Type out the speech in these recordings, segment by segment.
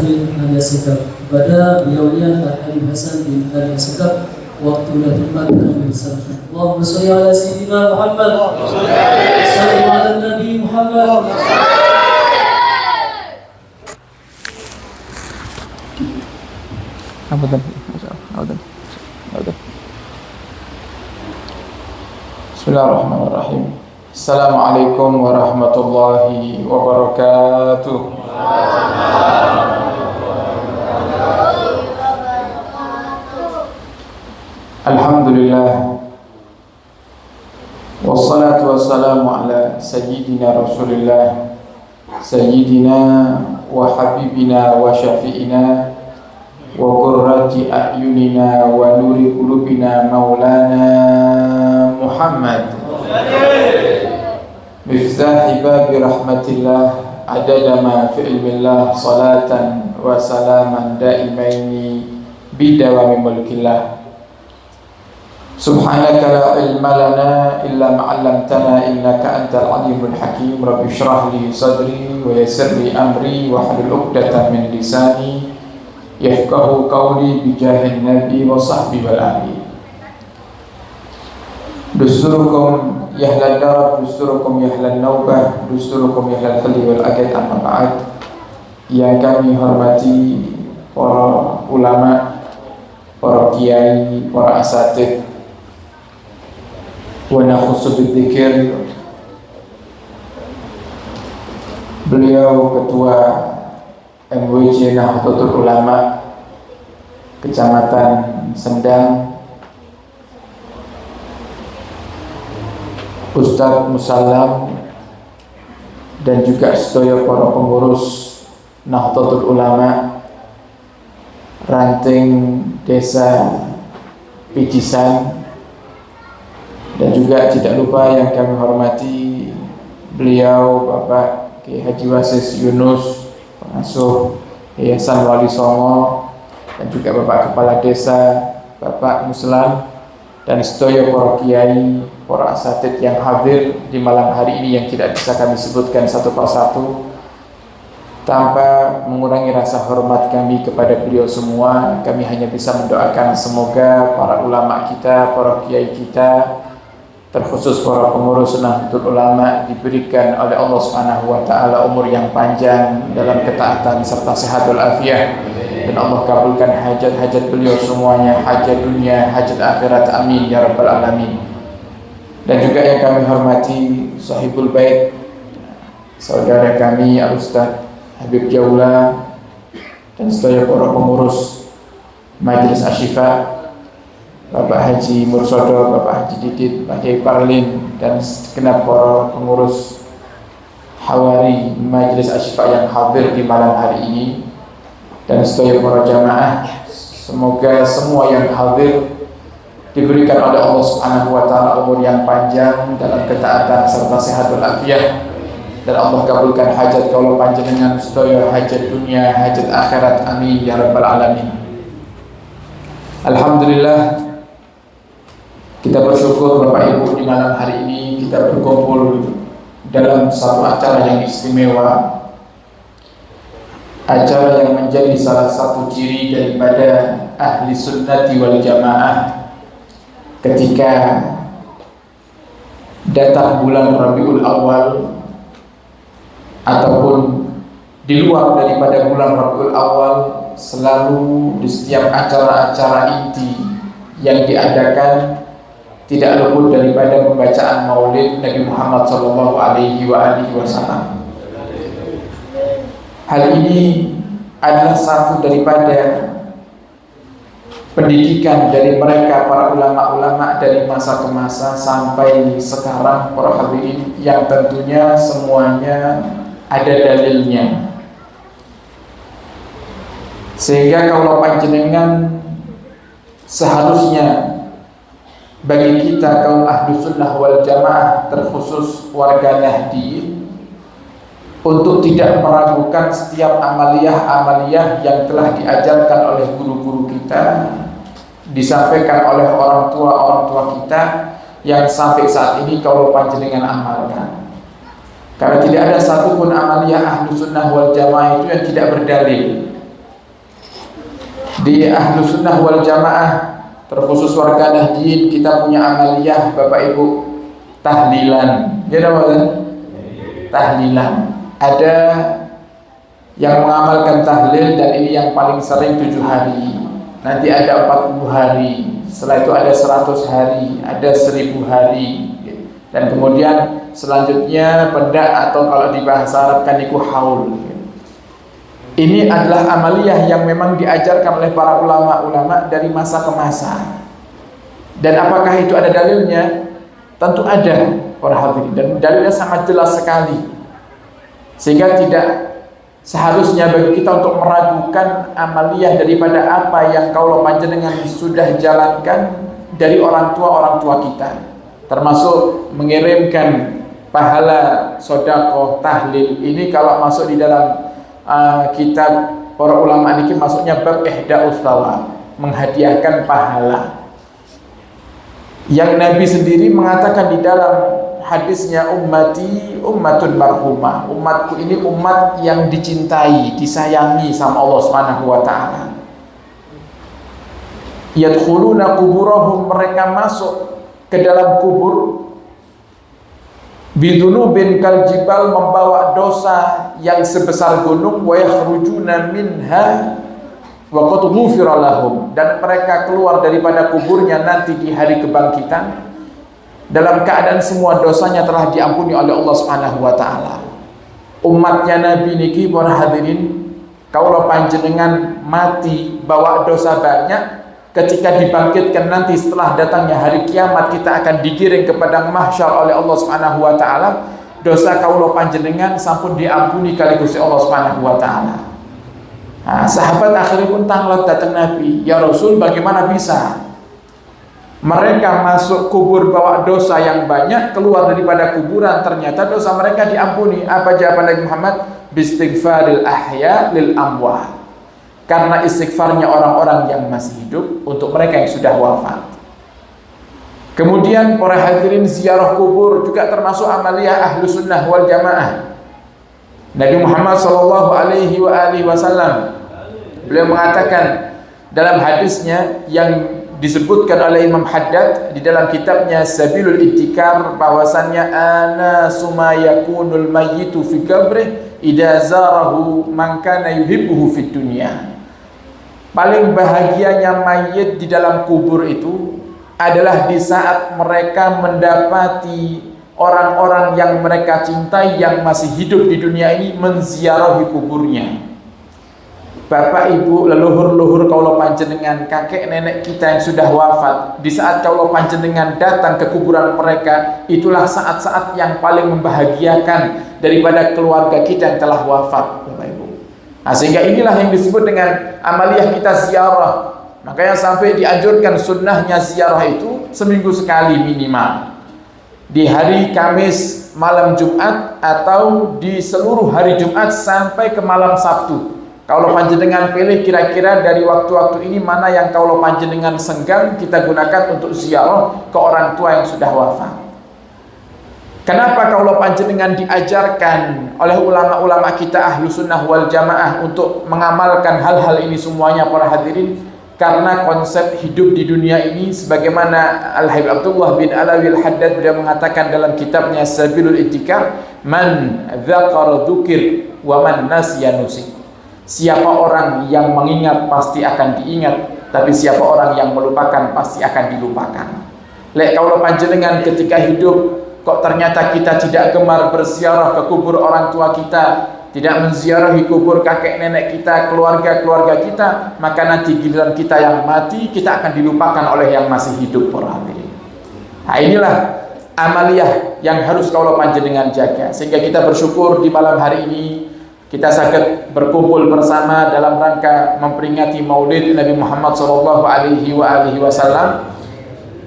bin Ali Asegaf. Kepada beliaunya Al-Habib Hasan bin Ali Asegaf, waktu dan tempat kami bersama. Allahumma sholli ala sayyidina Muhammad. Sallu ala Nabi Muhammad. Bismillahirrahmanirrahim. Assalamualaikum warahmatullahi wabarakatuh. Alhamdulillah. Wassalatu wassalamu ala sayyidina Rasulillah, sayyidina wa habibina wa syafi'ina wa qurrati a'yunina wa nuri qulubina maulana Muhammad miftahi babi rahmatillah adada ma fi ilmillah salatan wa salaman daimaini bidawami mulkillah. Subhanaka la ilma lana illa ma 'allamtana innaka antal alimul hakim. Rabbi shrah li sadri wa yassir li amri wa hlul 'uqdatam min lisani yafqahu qawli bi jahin nabi wa sahbi wal ali. Dusturukum yahlan darab, dusturukum yahlan naubah, dusturukum yahlal khali wal akad, amma ba'd. Yang kami hormati para ulama, para kiai, para asatidz, wa nakhussu bidzikir beliau ketua MWJ Nahdlatul Ulama Kecamatan Sendang, Ustadz Musallam, dan juga sedaya para pengurus Nahdlatul Ulama ranting desa Pijisan, dan juga tidak lupa yang kami hormati beliau Bapak Ki Haji Wasis Yunus, pengasuh Yayasan Wali Songo, dan juga Bapak Kepala Desa Bapak Muslan, dan sedaya para kiai, para asatidz yang hadir di malam hari ini yang tidak bisa kami sebutkan satu persatu. Tanpa mengurangi rasa hormat kami kepada beliau semua, kami hanya bisa mendoakan semoga para ulama kita, para kiai kita, terkhusus para pengurus Nahdlatul Ulama, diberikan oleh Allah Subhanahu wa taala umur yang panjang dalam ketaatan serta sehatul afiah, dan Allah kabulkan hajat-hajat beliau semuanya, hajat dunia, hajat akhirat, amin ya rabbal alamin. Dan juga yang kami hormati sahibul bait, saudara kami Al-Ustaz Habib Jaula, dan sedaya para pengurus Majelis Asy-Syifa, Bapak Haji Mursodo, Bapak Haji Didit, Pak Kiai Parlin, dan segenap para pengurus Hawari Majelis Asy-Syifa yang hadir di malam hari ini, dan sedaya para jamaah. Semoga semua yang hadir diberikan oleh Allah Subhanahu wa taala umur yang panjang dalam ketaatan serta sehatul afiah, dan Allah kabulkan hajat kaula panjenengan sedaya, hajat dunia, hajat akhirat, amin ya rabbal alamin. Alhamdulillah, kita bersyukur Bapak Ibu di malam hari ini kita berkumpul dalam satu acara yang istimewa, acara yang menjadi salah satu ciri daripada ahli sunnati wal jamaah ketika datang bulan Rabiul Awal ataupun di luar daripada bulan Rabiul Awal, selalu di setiap acara-acara inti yang diadakan tidak luput daripada pembacaan Maulid Nabi Muhammad sallallahu alaihi wasallam. Hal ini adalah satu daripada pendidikan dari mereka para ulama-ulama dari masa ke masa sampai sekarang, para hadirin, yang tentunya semuanya ada dalilnya. Sehingga kalau panjenengan seharusnya bagi kita kaum ahlu sunnah wal jamaah, terkhusus warga Nahdien, untuk tidak meragukan setiap amaliyah-amaliyah yang telah diajarkan oleh guru-guru kita, disampaikan oleh orang tua kita, yang sampai saat ini kalau panjenengan amalkan. Karena tidak ada satupun amaliyah ahlu sunnah wal jamaah itu yang tidak berdalil. Di Ahlus Sunnah wal Jamaah, terkhusus warga Nahdien, kita punya amaliyah Bapak Ibu, tahlilan. Ya namanya tahlilan. Ada yang mengamalkan tahlil, dan ini yang paling sering 7 hari. Nanti ada 40 hari. Setelah itu ada 100 hari, ada 1000 hari. Dan kemudian selanjutnya pendak, atau kalau di bahasa Arab kan iku haul. Ini adalah amaliyah yang memang diajarkan oleh para ulama-ulama dari masa ke masa. Dan apakah itu ada dalilnya? Tentu ada, para hadirin, dan dalilnya sangat jelas sekali. Sehingga tidak seharusnya bagi kita untuk meragukan amaliyah daripada apa yang kaulah panjenengan sudah jalankan dari orang tua kita, termasuk mengirimkan pahala sedekah tahlil. Ini kalau masuk di dalam kitab para ulama ini maksudnya bab ihda'us thawab, menghadiahkan pahala. Yang Nabi sendiri mengatakan di dalam hadisnya, ummati ummatun marhumah, umatku ini umat yang dicintai, disayangi sama Allah Subhanahu wa taala. Yadkhuluna quburahum, mereka masuk ke dalam kubur, bidunubin kal jibal, membawa dosa yang sebesar gunung, wa yakhrujuna minha wa qad ghufira lahum, dan mereka keluar daripada kuburnya nanti di hari kebangkitan dalam keadaan semua dosanya telah diampuni oleh Allah Subhanahu wa taala. Umatnya Nabi niki para hadirin, kalau panjenengan mati bawa dosa banyak, ketika dibangkitkan nanti setelah datangnya hari kiamat, kita akan digiring ke padang mahsyar oleh Allah Subhanahu wa taala. Dosa kaulo panjenengan sampun diampuni kali Gusti Allah Subhanahu wa taala. Nah, sahabat akhirnya pun tanglet datang Nabi, ya Rasul, bagaimana bisa mereka masuk kubur bawa dosa yang banyak, keluar daripada kuburan ternyata dosa mereka diampuni? Apa jawaban Nabi Muhammad? Bistighfaril ahya lil amwat, karena istighfarnya orang-orang yang masih hidup untuk mereka yang sudah wafat. Kemudian para hadirin, ziarah kubur juga termasuk amaliyah Ahlus Sunnah wal Jamaah. Nabi Muhammad sallallahu alaihi wasallam beliau mengatakan dalam hadisnya yang disebutkan oleh Imam Haddad di dalam kitabnya Sabilul Ittikar, bahwasannya ana suma yakunul mayyitu fi qabrih idza zarahu man kana yuhibbuhu fid dunya. Paling bahagianya mayit di dalam kubur itu adalah di saat mereka mendapati orang-orang yang mereka cintai yang masih hidup di dunia ini menziarahi kuburnya. Bapak ibu, leluhur-leluhur kaulah panjenengan, kakek nenek kita yang sudah wafat, di saat kaulah panjenengan datang ke kuburan mereka, itulah saat-saat yang paling membahagiakan daripada keluarga kita yang telah wafat, Bapak ibu. Nah, sehingga inilah yang disebut dengan amaliyah kita ziarah. Makanya sampai dianjurkan sunnahnya ziarah itu seminggu sekali minimal, di hari Kamis malam Jumat, atau di seluruh hari Jumat sampai ke malam Sabtu. Kalau panjenengan pilih kira-kira dari waktu-waktu ini mana yang kalau panjenengan senggang, kita gunakan untuk ziarah ke orang tua yang sudah wafat. Kenapa kalau panjenengan diajarkan oleh ulama-ulama kita Ahlus Sunnah wal Jamaah untuk mengamalkan hal-hal ini semuanya, para hadirin? Karena konsep hidup di dunia ini, sebagaimana Al-Habib Abdullah bin Alawi Al-Haddad beliau mengatakan dalam kitabnya Sabilul Ittikar, man dzakara dzukir wa man nasiya nusik. Siapa orang yang mengingat pasti akan diingat, tapi siapa orang yang melupakan pasti akan dilupakan. Lek kalau panjenengan ketika hidup kok ternyata kita tidak gemar berziarah ke kubur orang tua kita, tidak menziarahi kubur kakek nenek kita, keluarga-keluarga kita, maka nanti giliran kita yang mati, kita akan dilupakan oleh yang masih hidup, para hadirin. Nah, inilah amaliyah yang harus kaulah panjenengan jaga, sehingga kita bersyukur di malam hari ini kita sakit berkumpul bersama dalam rangka memperingati Maulid Nabi Muhammad sallallahu alaihi wasallam,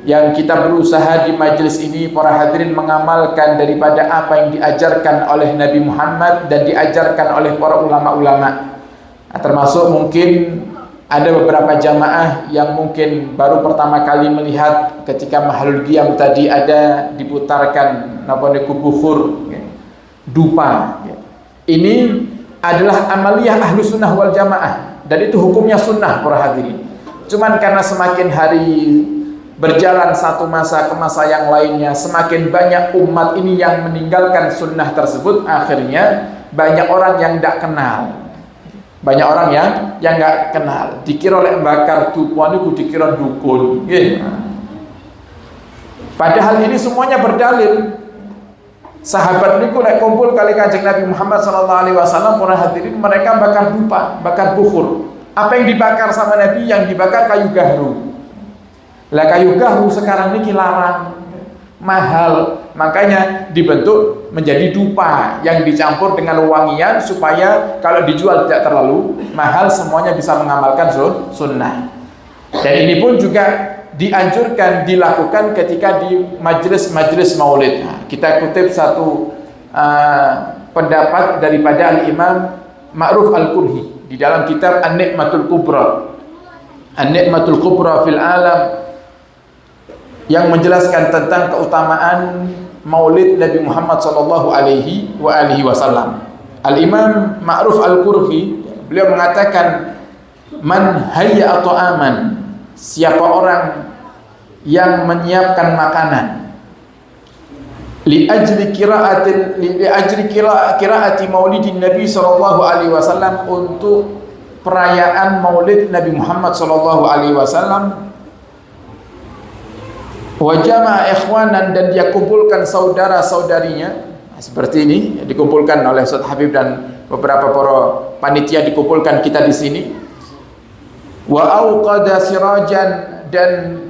yang kita berusaha di majelis ini, para hadirin, mengamalkan daripada apa yang diajarkan oleh Nabi Muhammad dan diajarkan oleh para ulama-ulama. Nah, termasuk mungkin ada beberapa jamaah yang mungkin baru pertama kali melihat ketika Mahalul Qiyam tadi ada diputarkan bukhur dupa. Ini adalah amaliyah ahlu sunnah wal jamaah, dan itu hukumnya sunnah para hadirin. Cuman karena semakin hari berjalan satu masa ke masa yang lainnya, semakin banyak umat ini yang meninggalkan sunnah tersebut, akhirnya banyak orang yang tidak kenal. Banyak orang yang nggak kenal, dikira oleh bakar tupuan itu dikira dukun. Padahal ini semuanya berdalil. Sahabat ini lek kumpul kali Kanjeng Nabi Muhammad SAW, para hadirin, mereka bakar dupa, bakar bukhur. Apa yang dibakar sama Nabi? Yang dibakar kayu gahru. Lah kayu gahru sekarang ini larang, mahal, makanya dibentuk menjadi dupa yang dicampur dengan wangian supaya kalau dijual tidak terlalu mahal, semuanya bisa mengamalkan sunnah. Dan ini pun juga dianjurkan dilakukan ketika di majelis-majelis maulid. Nah, kita kutip satu pendapat daripada Al-Imam Ma'ruf Al-Qurhi di dalam kitab An-Ni'matul Kubra, An-Ni'matul Kubra fil Alam, yang menjelaskan tentang keutamaan maulid Nabi Muhammad sallallahu alaihi wasallam. Al-Imam Ma'ruf Al-Qurhi, beliau mengatakan, man hayya ta'aman, siapa orang yang menyiapkan makanan li ajli qiraati maulidin Nabi sallallahu alaihi wasallam, untuk perayaan maulid Nabi Muhammad sallallahu alaihi wasallam, wa jama'a ikhwanan, dan dia kumpulkan saudara-saudarinya. Seperti ini dikumpulkan oleh Ustaz Habib dan beberapa para panitia, dikumpulkan kita di sini. Wa auqada sirajan, dan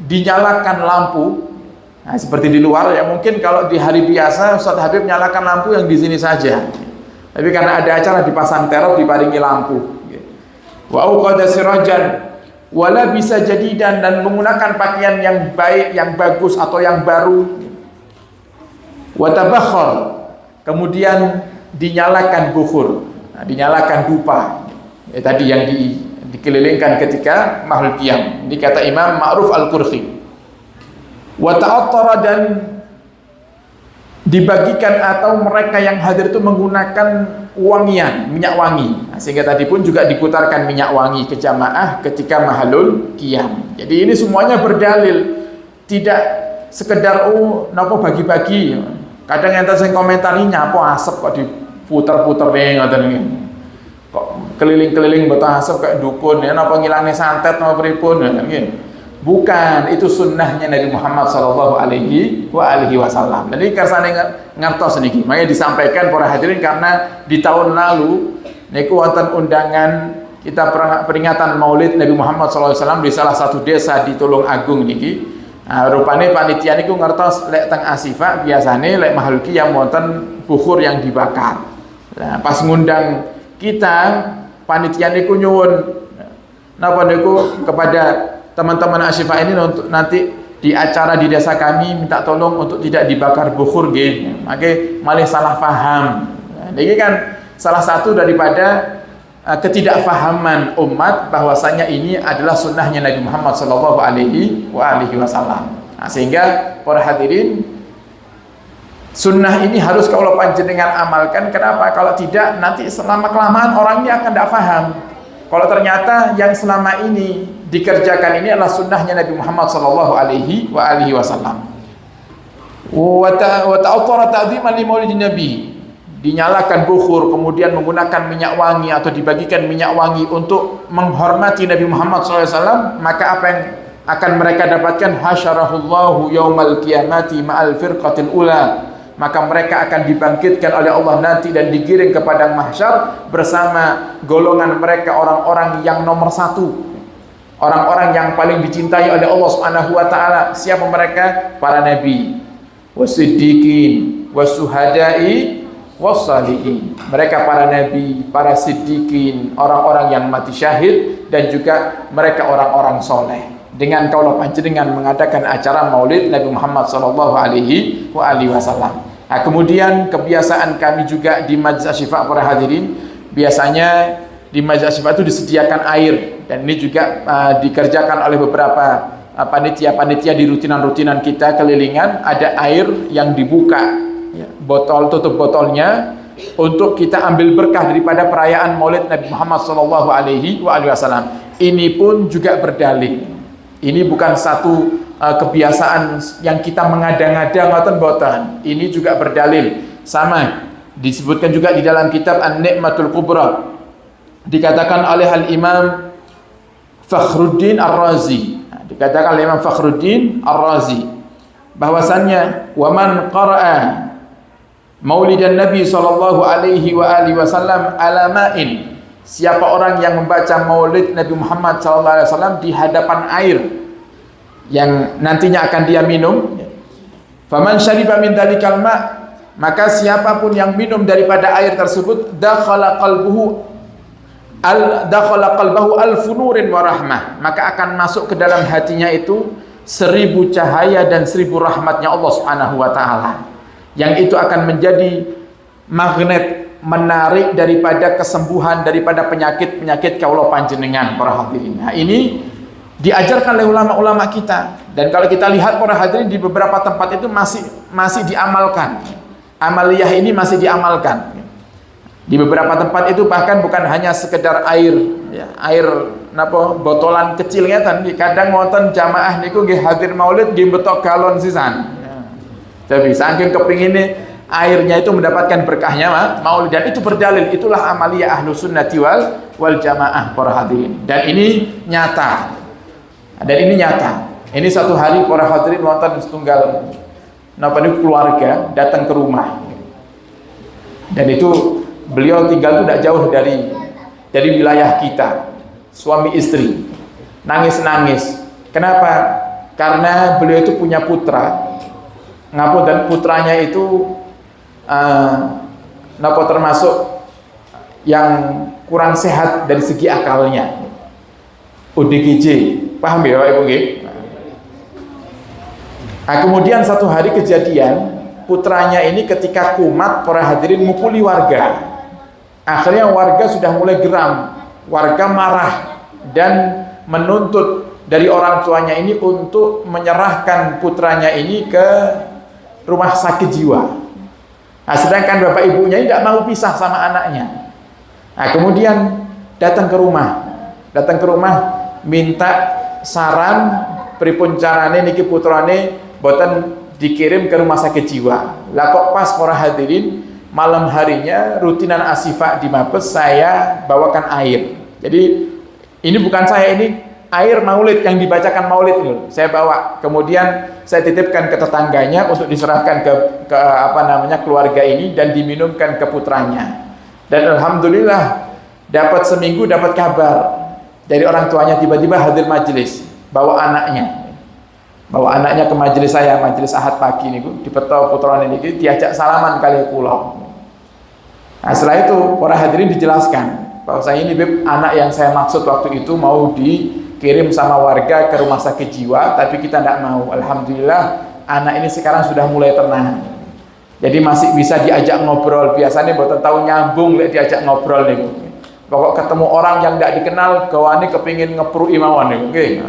dinyalakan lampu. Nah, seperti di luar ya, mungkin kalau di hari biasa Ustaz Habib nyalakan lampu yang di sini saja. Tapi karena ada acara dipasang terop, diparingi lampu. Wa auqada sirajan wala bisa jadidan, dan menggunakan pakaian yang baik, yang bagus atau yang baru. Wa tabakhar, kemudian dinyalakan bukhur, dinyalakan dupa. Tadi yang dikelilingkan ketika mahul qiyam. Ini kata Imam Ma'ruf Al-Qurhi. Wa ta'attara, dan dibagikan atau mereka yang hadir itu menggunakan wangian, minyak wangi. Nah, sehingga tadi pun juga diputarkan minyak wangi ke jamaah ketika mahalul qiyam. Jadi ini semuanya berdalil, tidak sekedar napa bagi-bagi. Kadang yang sing komentari nyapo asap kok diputer-puter ngoten iki. Kok keliling-keliling beto asap kayak dukun ya, napa ngilangne santet napa pripun nggih. Bukan, itu sunnahnya Nabi Muhammad sallallahu alaihi wasallam. Jadi kersane ngertos niki. Makanya disampaikan para hadirin, karena di tahun lalu niku wonten undangan kita peringatan Maulid Nabi Muhammad sallallahu alaihi wasallam di salah satu desa di Tulungagung niki. Nah, rupane panitia niku ngertos lek teng Asifa biasane lek mahal qiyam wonten bukhur yang dibakar. Nah, pas ngundang kita panitia niku nyuwun napa niku kepada teman-teman Asyifa ini untuk nanti di acara di desa kami minta tolong untuk tidak dibakar bukhur nggih. Maka malah salah paham. Nah, ini kan salah satu daripada ketidakfahaman umat bahwasanya ini adalah sunnahnya Nabi Muhammad sallallahu alaihi wasallam. Nah, sehingga para hadirin, sunnah ini harus kalau panjenengan amalkan. Kenapa? Kalau tidak nanti selama kelamaan orang ini akan tidak paham. Kalau ternyata yang selama ini dikerjakan ini adalah sunnahnya Nabi Muhammad sallallahu alaihi wasallam. Wa ta'attara ta'dhiman li maulidin Nabi, dinyalakan bukhur, kemudian menggunakan minyak wangi atau dibagikan minyak wangi untuk menghormati Nabi Muhammad SAW, maka apa yang akan mereka dapatkan? Hasyarahullahu yaumal qiyamati ma'al firqatil ula, maka mereka akan dibangkitkan oleh Allah nanti dan digiring ke padang mahsyar bersama golongan mereka, orang-orang yang nomor satu, orang-orang yang paling dicintai oleh Allah Subhanahu wa taala. Siapa mereka? Para nabi, wasiddiqin, wasuhada'i, wassalihin. Mereka para nabi, para siddiqin, orang-orang yang mati syahid, dan juga mereka orang-orang soleh. Dengan kaulah panjenengan mengadakan acara Maulid Nabi Muhammad sallallahu alaihi wasallam. Nah, kemudian kebiasaan kami juga di Majlis Asyifa para hadirin, biasanya di Majlis Asyifa itu disediakan air, dan ini juga dikerjakan oleh beberapa panitia-panitia di rutinan-rutinan kita kelilingan. Ada air yang dibuka, ya, botol, tutup botolnya, untuk kita ambil berkah daripada perayaan Maulid Nabi Muhammad sallallahu alaihi wasallam. Ini pun juga berdalil. Ini bukan satu kebiasaan yang kita mengada-ngada ngoten boten. Ini juga berdalil. Sama disebutkan juga di dalam kitab An-Ni'matul Kubra. Dikatakan oleh Al-Imam Fakhruddin Ar-Razi. Dikatakan oleh Imam Fakhruddin Ar-Razi bahwasannya wa man qara'a Maulidan Nabi sallallahu alaihi wasallam ala ma'in, siapa orang yang membaca Maulid Nabi Muhammad sallallahu alaihi wasallam di hadapan air yang nantinya akan dia minum, faman syariba min dalikal ma', maka siapapun yang minum daripada air tersebut dakhala qalbahu alfu nurin wa rahmah, maka akan masuk ke dalam hatinya itu 1000 cahaya dan 1000 rahmatnya Allah Subhanahu wa taala, yang itu akan menjadi magnet menarik daripada kesembuhan daripada penyakit-penyakit kaula panjenengan para hadirin. Nah, ini diajarkan oleh ulama-ulama kita, dan kalau kita lihat para hadirin di beberapa tempat itu masih diamalkan. Amaliyah ini masih diamalkan. Di beberapa tempat itu bahkan bukan hanya sekedar air, ya, air napa botolan kecil ngeten, kadang wonten jamaah niku nggih hadir maulid nggih betok galon sisan. Tapi saking kepingine airnya itu mendapatkan berkahnya maulid, dan itu berdalil, itulah amaliyah ahlu sunnati wal jamaah para hadirin. Dan ini nyata. Ini satu hari para hadirin wonten setunggal napa niku keluarga datang ke rumah. Dan itu beliau tinggal itu tidak jauh dari wilayah kita, suami istri, nangis-nangis. Kenapa? Karena beliau itu punya putra, dan putranya itu termasuk yang kurang sehat dari segi akalnya, ODGJ, paham ya Pak Ibu? Nah, kemudian satu hari kejadian, putranya ini ketika kumat para hadirin mukuli warga. Akhirnya warga sudah mulai geram, warga marah dan menuntut dari orang tuanya ini untuk menyerahkan putranya ini ke rumah sakit jiwa. Nah, sedangkan bapak ibunya ini tidak mau pisah sama anaknya. Nah, kemudian datang ke rumah minta saran pripun carane niki putrane boten dikirim ke rumah sakit jiwa. Lah kok pas para hadirin malam harinya rutinan asifah di Mabes saya bawakan air. Jadi ini bukan saya, ini air maulid yang dibacakan maulid itu saya bawa. Kemudian saya titipkan ke tetangganya untuk diserahkan ke keluarga ini dan diminumkan ke putranya. Dan alhamdulillah dapat seminggu dapat kabar dari orang tuanya, tiba-tiba hadir majelis bawa anaknya ke majelis saya, majelis Ahad pagi niku dipeto putrane niki diajak salaman kali kula. Nah, setelah itu para hadirin dijelaskan bahwa saya ini anak yang saya maksud waktu itu mau dikirim sama warga ke rumah sakit jiwa, tapi kita tidak mau. Alhamdulillah anak ini sekarang sudah mulai tenang. Jadi masih bisa diajak ngobrol. Biasanya boten tahu nyambung lek diajak ngobrol niku. Pokok ketemu orang yang tidak dikenal gawane kepingin ngepru imawan niku. Nggih.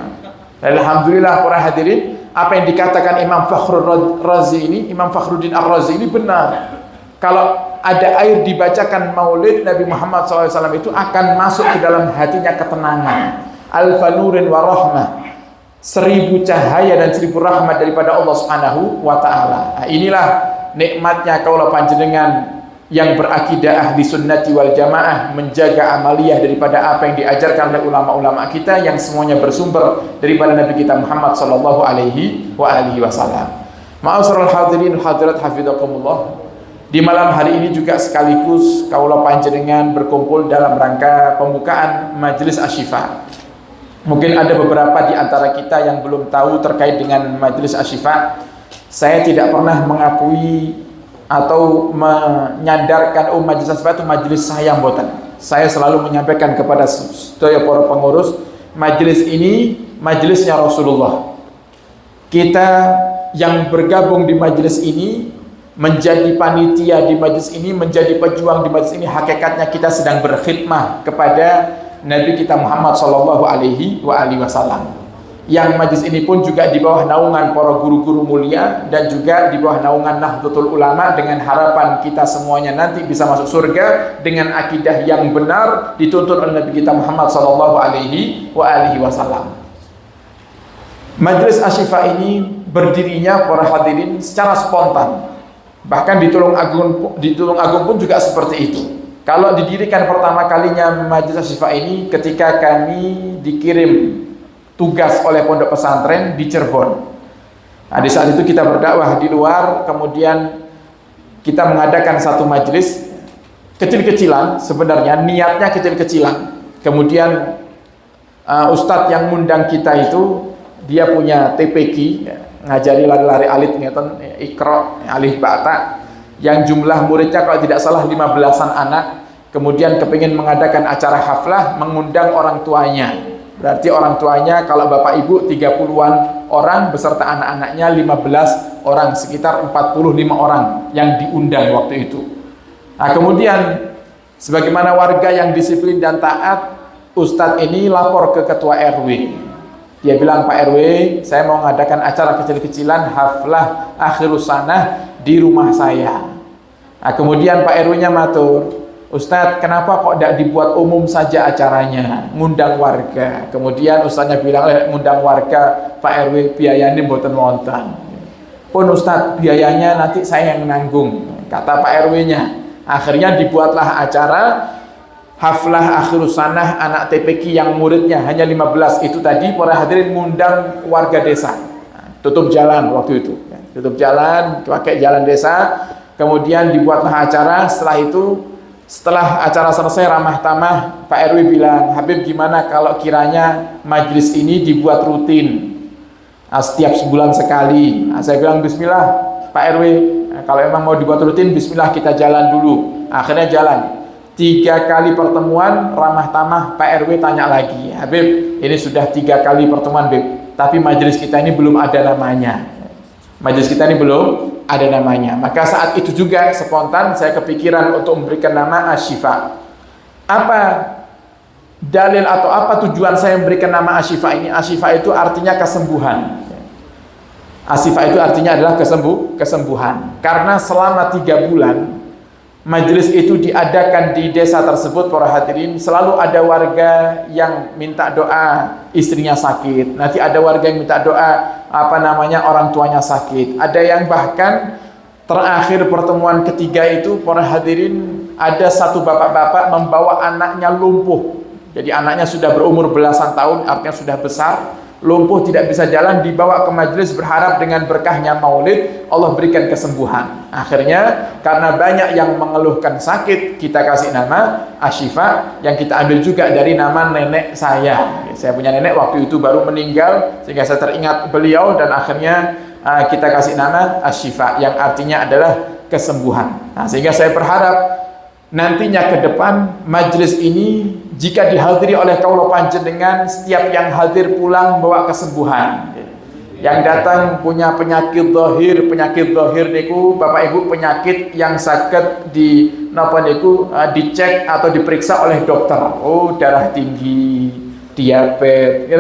Alhamdulillah para hadirin, apa yang dikatakan Imam Fakhruddin Ar-Razi ini benar. Kalau ada air dibacakan maulid Nabi Muhammad SAW itu akan masuk ke dalam hatinya ketenangan, alfanurin wa rahmah, 1000 cahaya dan 1000 rahmat daripada Allah Subhanahu wa taala. Nah, inilah nikmatnya kaula panjenengan yang berakidah ahli sunnati wal jamaah, menjaga amaliyah daripada apa yang diajarkan oleh ulama-ulama kita yang semuanya bersumber daripada Nabi kita Muhammad sallallahu alaihi wasallam. Ma'asyiral hadirin hadirat hafizakumullah. Di malam hari ini juga sekaligus kaula panjenengan berkumpul dalam rangka pembukaan majelis Asy-Syifa. Mungkin ada beberapa di antara kita yang belum tahu terkait dengan majelis Asy-Syifa. Saya tidak pernah mengakui atau menyandarkan majelis Asy-Syifa itu majelis saya mboten. Saya selalu menyampaikan kepada sedaya para pengurus, majelis ini majelisnya Rasulullah. Kita yang bergabung di majelis ini, menjadi panitia di majelis ini, menjadi pejuang di majelis ini, hakikatnya kita sedang berkhidmah kepada Nabi kita Muhammad sallallahu alaihi wasallam. yang majlis ini pun juga di bawah naungan para guru-guru mulia dan juga di bawah naungan Nahdlatul Ulama, dengan harapan kita semuanya nanti bisa masuk surga dengan akidah yang benar dituntun oleh Nabi kita Muhammad sallallahu alaihi wasallam. Majlis Asy-Syifa ini berdirinya para hadirin secara spontan. Bahkan di Tulung Agung pun juga seperti itu. Kalau didirikan pertama kalinya Majlis Asy-Syifa ini ketika kami dikirim tugas oleh pondok pesantren di Cirebon. Nah, di saat itu kita berdakwah di luar, kemudian kita mengadakan satu majlis kecil-kecilan, sebenarnya niatnya kecil-kecilan. Kemudian ustadz yang ngundang kita itu dia punya TPQ, ngajari lari-lari alit ngeten, Iqra, alif bata, yang jumlah muridnya kalau tidak salah 15-an anak. Kemudian kepingin mengadakan acara haflah, mengundang orang tuanya. Berarti orang tuanya kalau bapak ibu 30-an orang beserta anak-anaknya 15 orang, sekitar 45 orang yang diundang waktu itu. Nah, kemudian sebagaimana warga yang disiplin dan taat, Ustadz ini lapor ke ketua RW. Dia bilang, Pak RW, saya mau mengadakan acara kecil-kecilan haflah akhirus sanah di rumah saya. Nah, kemudian Pak RW-nya matur, Ustadz, kenapa kok tidak dibuat umum saja acaranya, ngundang warga? Kemudian Ustadznya bilang, ngundang warga, Pak RW, biayanya mboten wonten. Pun Ustadz, biayanya nanti saya yang nanggung, kata Pak RW-nya. Akhirnya dibuatlah acara haflah akhirus sanah anak TPQ yang muridnya hanya 15 itu tadi. Para hadirin ngundang warga desa, tutup jalan waktu itu, tutup jalan, pakai jalan desa. Kemudian dibuatlah acara. Setelah acara selesai ramah tamah, Pak RW bilang, Habib, gimana kalau kiranya majlis ini dibuat rutin, setiap sebulan sekali? Saya bilang, bismillah Pak RW, kalau emang mau dibuat rutin, bismillah, kita jalan dulu. Akhirnya jalan. 3 kali pertemuan ramah tamah, Pak RW tanya lagi, Habib, ini sudah 3 kali pertemuan, Bib, tapi majlis kita ini belum ada namanya. Majlis kita ini belum ada namanya. Maka saat itu juga spontan saya kepikiran untuk memberikan nama Asy-Syifa. Apa dalil atau apa tujuan saya memberikan nama Asy-Syifa ini? Asy-Syifa itu artinya kesembuhan. Asy-Syifa itu artinya adalah kesembuhan. Karena selama 3 bulan majlis itu diadakan di desa tersebut, para hadirin, selalu ada warga yang minta doa istrinya sakit, nanti ada warga yang minta doa orang tuanya sakit, ada yang bahkan terakhir pertemuan ketiga itu, para hadirin, ada satu bapak-bapak membawa anaknya lumpuh. Jadi anaknya sudah berumur belasan tahun, artinya sudah besar, lumpuh, tidak bisa jalan, dibawa ke majelis berharap dengan berkahnya maulid Allah berikan kesembuhan. Akhirnya karena banyak yang mengeluhkan sakit, kita kasih nama Asy-Syifa, yang kita ambil juga dari nama nenek saya. Saya punya nenek waktu itu baru meninggal, sehingga saya teringat beliau, dan akhirnya kita kasih nama Asy-Syifa, yang artinya adalah kesembuhan. Nah, sehingga saya berharap nantinya ke depan majlis ini jika dihadiri oleh kaula panjenengan, setiap yang hadir pulang membawa kesembuhan. Yang datang punya penyakit zahir niku Bapak Ibu, penyakit yang sakit dicek atau diperiksa oleh dokter. Oh, darah tinggi, diabetes,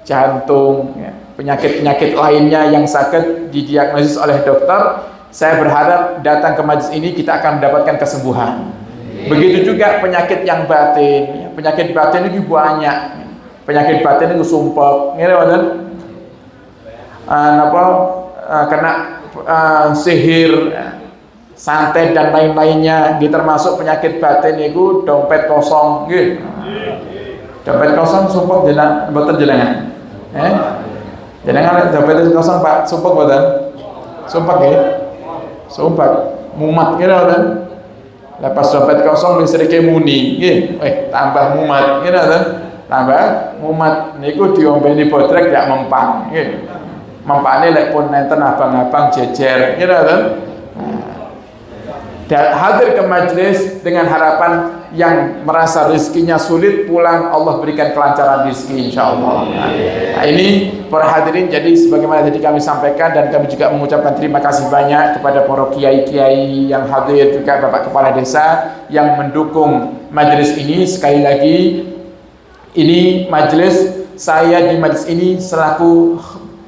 jantung, penyakit-penyakit lainnya yang sakit didiagnosis oleh dokter. Saya berharap datang ke majlis ini kita akan mendapatkan kesembuhan. Begitu juga penyakit yang batin. Penyakit batin itu banyak. Penyakit batin itu sumpah, kena sihir, santet dan lain-lainnya. Termasuk penyakit batin itu dompet kosong. Dompet kosong sumpah boten jenengan. Jenengan dompet kosong Pak, sumpah boten? Sumpah nggih. Sumpah mumat kan. Lepas dompet kosong listrike muni, tambah mumat, tambah mumat. Niku diombeni bodrek gak mempang, mempane lek pun nenten abang-abang jejer, Dan hadir ke majelis dengan harapan yang merasa rezekinya sulit pulang Allah berikan kelancaran rezeki insyaallah. Nah, ini para hadirin, jadi sebagaimana tadi kami sampaikan, dan kami juga mengucapkan terima kasih banyak kepada para kiai-kiai yang hadir, juga Bapak Kepala Desa yang mendukung majelis ini. Sekali lagi Ini majelis, saya di majelis ini selaku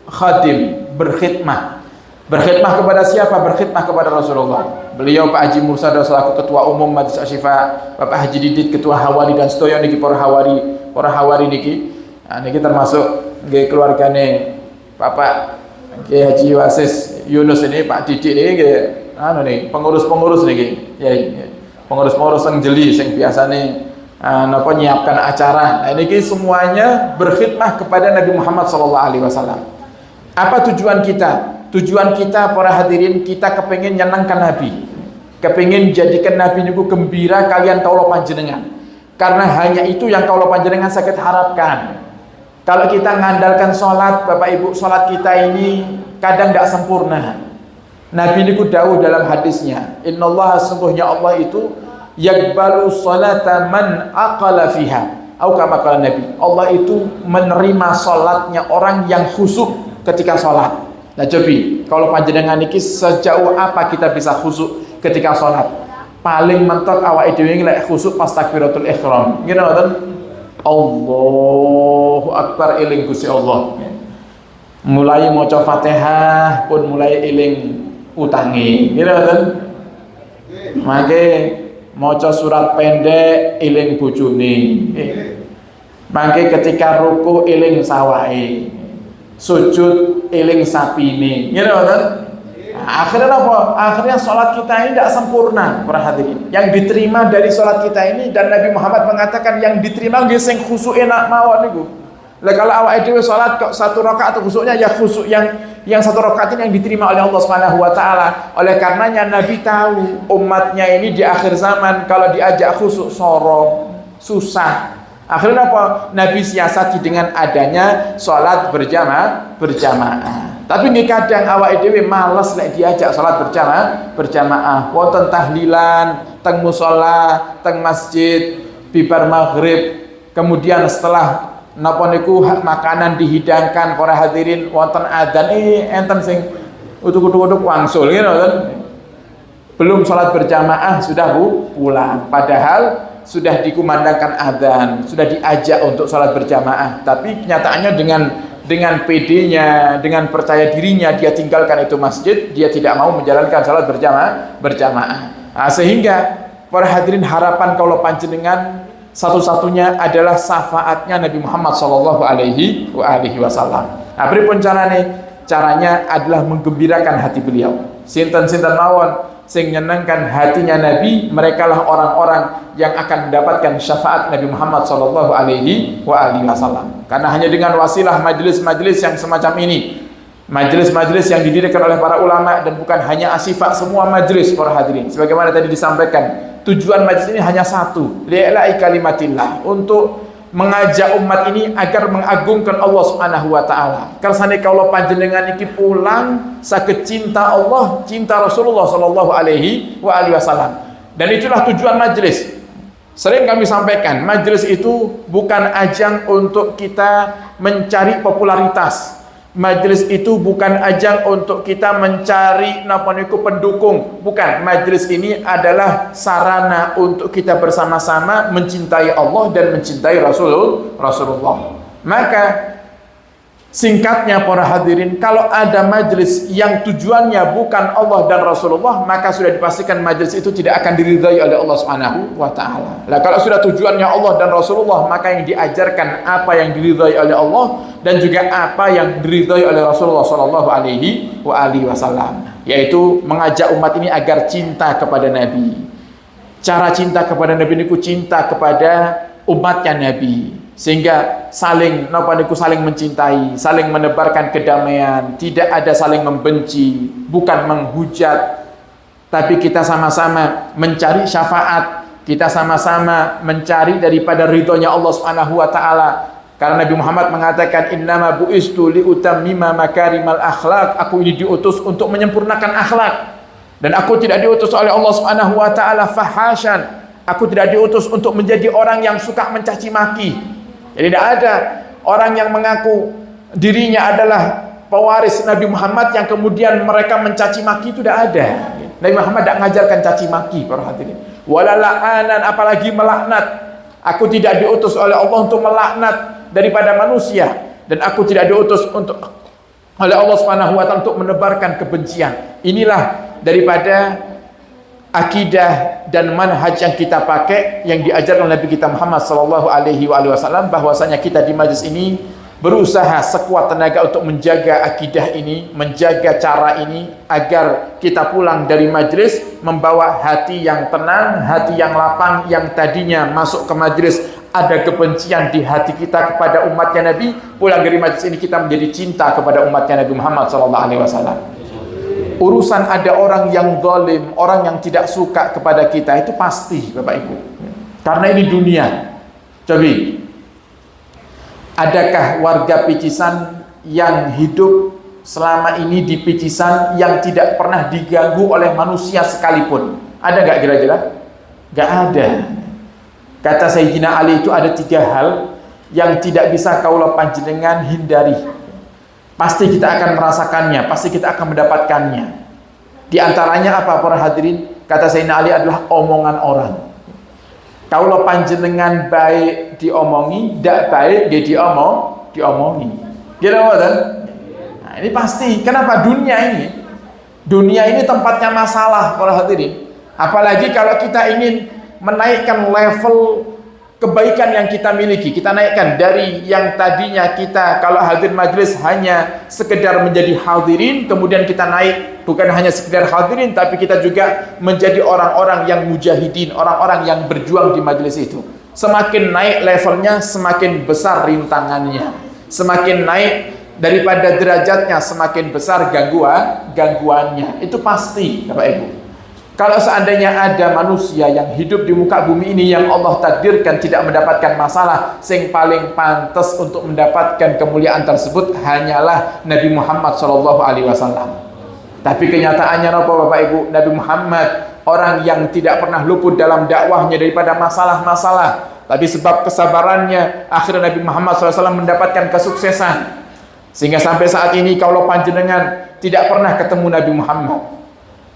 khadim, berkhidmah. Berkhidmah kepada siapa? Berkhidmah kepada Rasulullah. Beliau Pak Haji Mursada selaku ketua umum Majelis Asyifa, Bapak Haji Didit ketua Hawari dan sedaya niki para hawari niki. Nah, niki termasuk nggih keluargane Bapak Haji Wasis Yunus ini, Pak Didit ini nggih anu nih, pengurus-pengurus niki. Ya, pengurus-pengurus yang jeli sing biasane napa nyiapkan acara. Nah, niki semuanya berkhidmah kepada Nabi Muhammad SAW. Apa tujuan kita? Tujuan kita para hadirin, kita kepingin nyenangkan Nabi, kepingin jadikan Nabi niku gembira kalian kaulo panjenengan. Karena hanya itu yang kaulo panjenengan sakit harapkan. Kalau kita ngandalkan sholat, Bapak Ibu, sholat kita ini kadang tidak sempurna. Nabi niku dawuh dalam hadisnya, innallaha, sungguhnya Allah itu yakbalu sholata man aqala fiha. Atau kama qala Nabi, Allah itu menerima sholatnya orang yang khusyuk ketika sholat. Nah cobi, kalau panjenengan niki sejauh apa kita bisa khusyuk ketika sholat? Paling mentok awake dhewe lek khusyuk pas takbiratul ihram. Ngene ngoten. Allahu akbar, eling Gusti Allah. Mulai maca Fatihah pun mulai eling utangi. Ngene ngoten. Mangke maca surat pendek eling bojone. Mangke ketika ruku eling sawahe. Sujud eling sapine. Ngene ngoten. Nah, akhirnya apa? Akhirnya sholat kita ini tidak sempurna, para hadirin. Yang diterima dari sholat kita ini, dan Nabi Muhammad mengatakan yang diterima nggih sing khusuk enak mawon niku. Lah kalau awake dhewe sholat kok satu rakaat atau khusuknya ya khusuk yang satu rakaat ini yang diterima oleh Allah Subhanahu wa taala. Oleh karenanya Nabi tahu umatnya ini di akhir zaman kalau diajak khusuk sorong, susah. Akhirnya apa? Nabi siasati dengan adanya sholat berjamaah. Tapi nih kadang awake dhewe males lek diajak sholat berjamaah. Wonten tahlilan, teng musala, teng masjid, bibar maghrib. Kemudian setelah napa niku makanan dihidangkan para hadirin, wonten adzan enten sing utuk-utuk wangsul gitu kan. Belum sholat berjamaah sudah pulang. Padahal sudah dikumandangkan adzan, sudah diajak untuk sholat berjamaah, tapi kenyataannya dengan PD-nya, dengan percaya dirinya dia tinggalkan itu masjid, dia tidak mau menjalankan sholat berjamaah. Nah, sehingga para hadirin, harapan kalau panjenengan satu-satunya adalah syafaatnya Nabi Muhammad sallallahu alaihi wasallam. Nah, pripun caranya adalah menggembirakan hati beliau. Sinten-sinten mawon sing nyenangkan hatinya Nabi, merekalah orang-orang yang akan mendapatkan syafaat Nabi Muhammad sallallahu alaihi wasallam. Karena hanya dengan wasilah majelis-majelis yang semacam ini, majelis-majelis yang didirikan oleh para ulama, dan bukan hanya asifah, semua majelis para hadirin. Sebagaimana tadi disampaikan, tujuan majelis ini hanya satu, li'la'i kalimatillah, untuk mengajak umat ini agar mengagungkan Allah Subhanahu wa taala. Kersane kalau panjenengan iki pulang saged cinta Allah, cinta Rasulullah sallallahu alaihi wasallam. Dan itulah tujuan majelis. Sering kami sampaikan, majelis itu bukan ajang untuk kita mencari popularitas. Majelis itu bukan ajang untuk kita mencari napa niku pendukung. Bukan, majelis ini adalah sarana untuk kita bersama-sama mencintai Allah dan mencintai Rasulullah. Maka singkatnya para hadirin, kalau ada majelis yang tujuannya bukan Allah dan Rasulullah, maka sudah dipastikan majelis itu tidak akan diridhai oleh Allah Subhanahu wa taala. Lah kalau sudah tujuannya Allah dan Rasulullah, maka yang diajarkan apa yang diridhai oleh Allah dan juga apa yang diridhai oleh Rasulullah sallallahu alaihi wasallam, yaitu mengajak umat ini agar cinta kepada Nabi. Cara cinta kepada Nabi niku cinta kepada umatnya Nabi, sehingga saling mencintai, saling menebarkan kedamaian, tidak ada saling membenci, bukan menghujat, tapi kita sama-sama mencari syafaat, kita sama-sama mencari daripada ridhonya Allah Subhanahu wa taala. Karena Nabi Muhammad mengatakan, innama bu'istu liutammima makarimal akhlak, aku ini diutus untuk menyempurnakan akhlak, dan aku tidak diutus oleh Allah Subhanahu wa taala fahasyan, aku tidak diutus untuk menjadi orang yang suka mencaci maki. Jadi tidak ada orang yang mengaku dirinya adalah pewaris Nabi Muhammad yang kemudian mereka mencaci maki, itu tidak ada. Nabi Muhammad tidak mengajarkan caci maki para hadirin. Wala la'anan, apalagi melaknat. Aku tidak diutus oleh Allah untuk melaknat daripada manusia, dan aku tidak diutus oleh Allah Subhanahu wa taala untuk menebarkan kebencian. Inilah daripada akidah dan manhaj yang kita pakai, yang diajarkan oleh Nabi kita Muhammad sallallahu alaihi wasallam, bahwasanya kita di majlis ini berusaha sekuat tenaga untuk menjaga akidah ini, menjaga cara ini, agar kita pulang dari majlis membawa hati yang tenang, hati yang lapang. Yang tadinya masuk ke majlis ada kebencian di hati kita kepada umatnya Nabi, pulang dari majlis ini kita menjadi cinta kepada umatnya Nabi Muhammad SAW. Urusan ada orang yang zalim, orang yang tidak suka kepada kita, itu pasti Bapak Ibu, karena ini dunia. Coba, adakah warga Picisan yang hidup selama ini di Picisan yang tidak pernah diganggu oleh manusia sekalipun? Ada gak kira-kira? Gak ada. Kata Sayyidina Ali itu ada 3 hal yang tidak bisa kaulah panjenengan hindari. Pasti kita akan merasakannya, pasti kita akan mendapatkannya. Di antaranya apa para hadirin? Kata Sayyidina Ali adalah omongan orang. Kaulah panjenengan baik diomongi, tidak baik dia diomongi. Kira-kira? Nah, ini pasti. Kenapa? Dunia ini tempatnya masalah para hadirin. Apalagi kalau kita ingin menaikkan level kebaikan yang kita miliki, kita naikkan dari yang tadinya kita kalau hadir majlis hanya sekedar menjadi hadirin, kemudian kita naik bukan hanya sekedar hadirin, tapi kita juga menjadi orang-orang yang mujahidin, orang-orang yang berjuang di majlis itu. Semakin naik levelnya, semakin besar rintangannya, semakin naik daripada derajatnya, semakin besar gangguannya. Itu pasti Bapak Ibu. Kalau seandainya ada manusia yang hidup di muka bumi ini yang Allah takdirkan tidak mendapatkan masalah, yang paling pantas untuk mendapatkan kemuliaan tersebut hanyalah Nabi Muhammad SAW. Tapi kenyataannya apa Bapak Ibu? Nabi Muhammad orang yang tidak pernah luput dalam dakwahnya daripada masalah-masalah. Tapi sebab kesabarannya, akhirnya Nabi Muhammad SAW mendapatkan kesuksesan. Sehingga sampai saat ini kalau panjenengan tidak pernah ketemu Nabi Muhammad,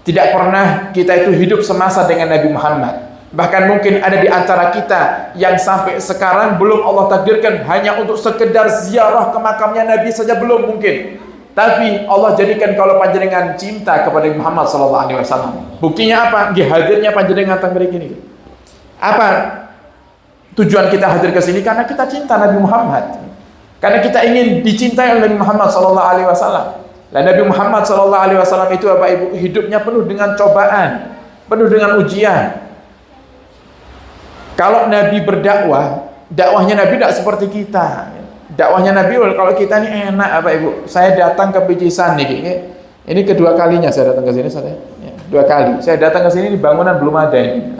tidak pernah kita itu hidup semasa dengan Nabi Muhammad. Bahkan mungkin ada di antara kita yang sampai sekarang belum Allah takdirkan hanya untuk sekedar ziarah ke makamnya Nabi saja belum mungkin. Tapi Allah jadikan kalau panjenengan cinta kepada Muhammad SAW. Buktinya apa? Hadirnya panjenengan teng mriki niki. Apa tujuan kita hadir ke sini? Karena kita cinta Nabi Muhammad. Karena kita ingin dicintai oleh Nabi Muhammad SAW. Dan Nabi Muhammad SAW itu Bapak Ibu hidupnya penuh dengan cobaan, penuh dengan ujian. Kalau Nabi berdakwah, dakwahnya Nabi tidak seperti kita. Dakwahnya Nabi kalau kita ini enak Bapak Ibu. Saya datang ke Picisan nih, ini kedua kalinya saya datang ke sini, saya 2 kali. Saya datang ke sini di bangunan belum ada ini.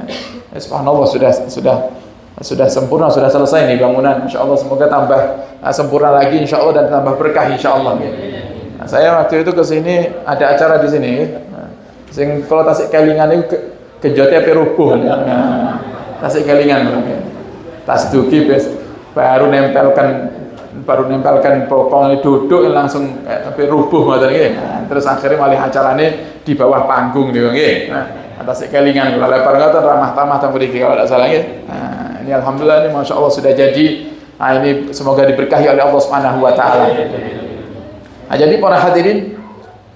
Subhanallah sudah sempurna, sudah selesai nih bangunan. Insya Allah semoga tambah sempurna lagi Insya Allah dan tambah berkah Insya Allah. Nah, saya waktu itu ke sini ada acara di sini. Sing kalau Tasik Kelingan itu kejotnya perubuh. Nah, Tasik Kelingan. Tas duki baru nempelkan pokoknya duduk langsung tapi rubuh ngoten nggih. Nah, terus akhirnya malih acarane di bawah panggung niku nggih. Nah, Tasik Kelingan kula lebar ngoten ramah tamah teng mriki kalau tidak salah nggih. Nah, ini alhamdulillah ini masyaallah sudah jadi. Nah, ini semoga diberkahi oleh Allah Subhanahu wa taala. Nah, jadi para hadirin,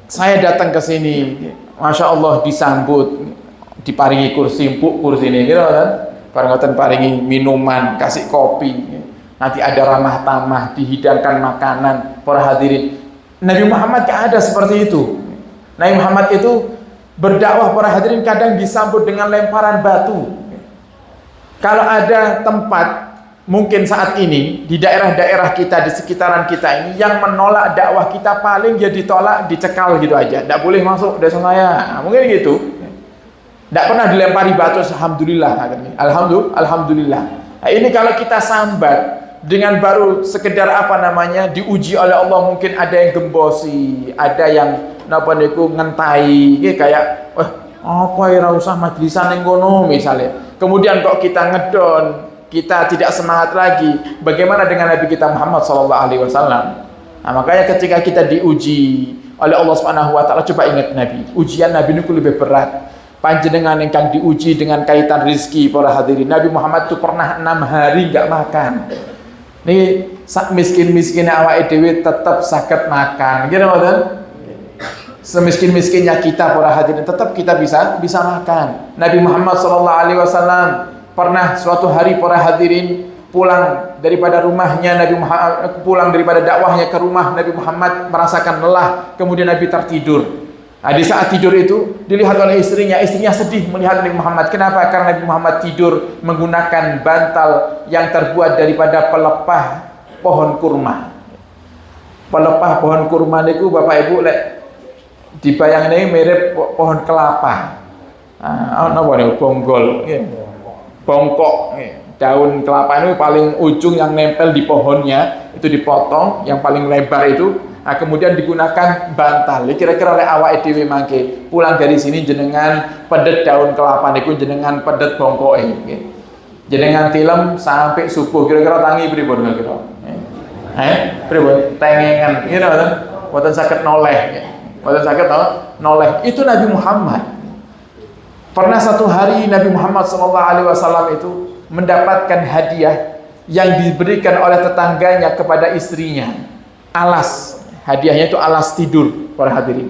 saya datang ke sini, masya Allah disambut, diparingi kursi, empuk kursi ini, gitu kan? Paringoten paringi minuman, kasih kopi, nanti ada ramah tamah, dihidangkan makanan, para hadirin. Nabi Muhammad gak ada seperti itu. Nabi Muhammad itu berdakwah para hadirin kadang disambut dengan lemparan batu. Kalau ada tempat mungkin saat ini di daerah-daerah kita, di sekitaran kita ini yang menolak dakwah kita paling ya ditolak, dicekal gitu aja. Tidak boleh masuk desa saya. Nah, mungkin gitu. Tidak pernah dilempari batu, alhamdulillah. Alhamdulillah. Nah, ini kalau kita sambat dengan baru sekedar diuji oleh Allah, mungkin ada yang gembosi, ada yang ngentai, kayak apa ya usah majlisan yang kono misalnya. Kemudian kok kita ngedon, kita tidak semangat lagi. Bagaimana dengan Nabi kita Muhammad SAW? Nah, makanya ketika kita diuji oleh Allah Subhanahu wa taala, coba ingat Nabi. Ujian Nabi itu lebih berat. panjenengan ingkang diuji dengan kaitan rizki para hadirin. Nabi Muhammad itu pernah 6 hari nggak makan. Nih sak miskin-miskin awake dhewe tetap saged makan. Gitu mboten? Semiskin-miskinnya kita para hadirin tetap kita bisa makan. Nabi Muhammad SAW pernah suatu hari para hadirin pulang daripada rumahnya, Nabi Muhammad pulang daripada dakwahnya ke rumah, Nabi Muhammad merasakan lelah, kemudian Nabi tertidur. Nah, di saat tidur itu dilihat oleh istrinya sedih melihat Nabi Muhammad. Kenapa? Karena Nabi Muhammad tidur menggunakan bantal yang terbuat daripada pelepah pohon kurma. Pelepah pohon kurma niku Bapak Ibu lek dibayangne mirip pohon kelapa. Napa niku bonggol, bongkok. Daun kelapa itu paling ujung yang nempel di pohonnya itu dipotong, yang paling lebar itu. Nah, kemudian digunakan bantal. Kira-kira oleh awake dhewe mangke pulang dari sini jenengan pedet daun kelapa niku jenengan pedet bongkoke nggih. Jenengan tilem sampai subuh kira-kira tangi pripun kira-kira? Pripun? Tengengan, gitu kan? Mboten saged noleh. Mboten saged noleh. Itu Nabi Muhammad. Pernah satu hari Nabi Muhammad SAW itu mendapatkan hadiah yang diberikan oleh tetangganya kepada istrinya. Alas. Hadiahnya itu alas tidur para hadirin.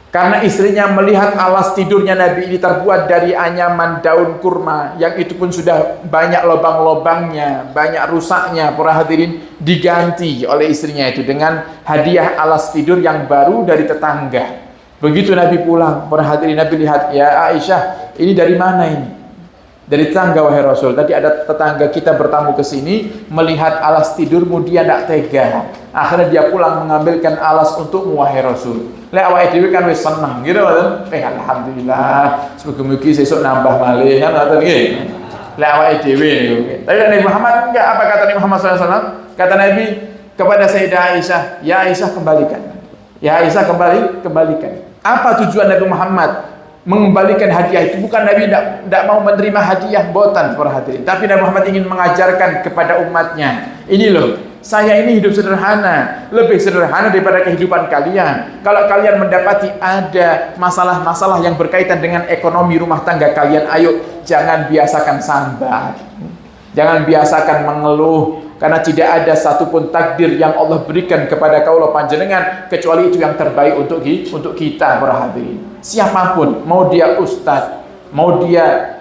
Karena istrinya melihat alas tidurnya Nabi ini terbuat dari anyaman daun kurma, yang itu pun sudah banyak lubang-lubangnya, banyak rusaknya para hadirin, diganti oleh istrinya itu dengan hadiah alas tidur yang baru dari tetangga. Begitu Nabi pulang para hadirin, Nabi lihat, ya Aisyah, ini dari mana ini? Dari tetangga wahai Rasul. Tadi ada tetangga kita bertamu ke sini, melihat alas tidurmu dia tidak tega. Akhirnya dia pulang mengambilkan alas untukmu wahai Rasul. Lek awake dhewe kan wis seneng gitu kan. Alhamdulillah, mugi-mugi sesuk nambah malih kan ngoten nggih. Lek awake dhewe niku. Tapi Nabi Muhammad enggak, apa kata Nabi Muhammad SAW? Kata Nabi kepada Sayyidah Aisyah, ya Aisyah kembalikan. Ya Aisyah kembalikan. Apa tujuan Nabi Muhammad mengembalikan hadiah itu? Bukan Nabi tidak mau menerima hadiah botan para hadirin, tapi Nabi Muhammad ingin mengajarkan kepada umatnya, ini loh, saya ini hidup sederhana, lebih sederhana daripada kehidupan kalian. Kalau kalian mendapati ada masalah-masalah yang berkaitan dengan ekonomi rumah tangga kalian, ayo jangan biasakan sambat, jangan biasakan mengeluh, karena tidak ada satupun takdir yang Allah berikan kepada kaulah panjenengan kecuali itu yang terbaik untuk kita para hadirin. Siapapun, mau dia ustadz, mau dia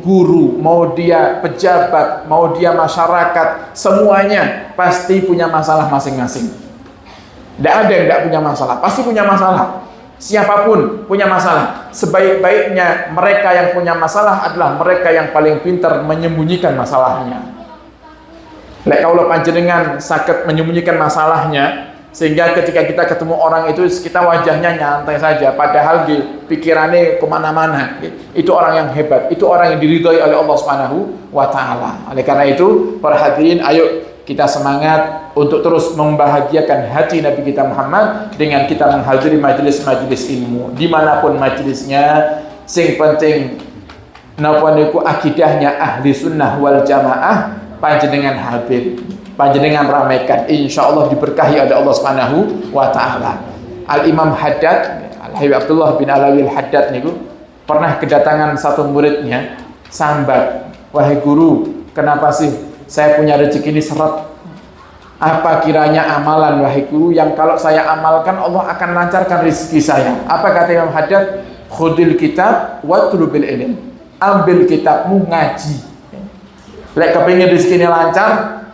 guru, mau dia pejabat, mau dia masyarakat, semuanya pasti punya masalah masing-masing. Tidak ada yang tidak punya masalah, pasti punya masalah. Siapapun punya masalah. Sebaik-baiknya mereka yang punya masalah adalah mereka yang paling pintar menyembunyikan masalahnya. Lek kaulah panjenengan sakit menyembunyikan masalahnya, sehingga ketika kita ketemu orang itu kita wajahnya nyantai saja, padahal di pikirannya kemana-mana. Itu orang yang hebat, itu orang yang diridhoi oleh Allah Subhanahu wa Ta'ala. Oleh karena itu para hadirin, ayo kita semangat untuk terus membahagiakan hati Nabi kita Muhammad dengan kita menghadiri majelis-majelis ilmu dimanapun majelisnya. Sing penting napa niku akidahnya ahli sunnah wal jamaah, panjenengan hadir, panjenengan ramaikan, insyaallah diberkahi oleh Allah Subhanahu wa Ta'ala. Al-Imam Haddad, Al-Habib Abdullah bin Alawi Al-Haddad niku pernah kedatangan satu muridnya sambat, wahai guru, kenapa sih saya punya rezeki ini seret? Apa kiranya amalan wahai guru yang kalau saya amalkan Allah akan lancarkan rezeki saya? Apa kata Imam Haddad? Khudil kitab watlubil ilm. Ambil kitabmu, ngaji. Lek kepingin rezekinya lancar,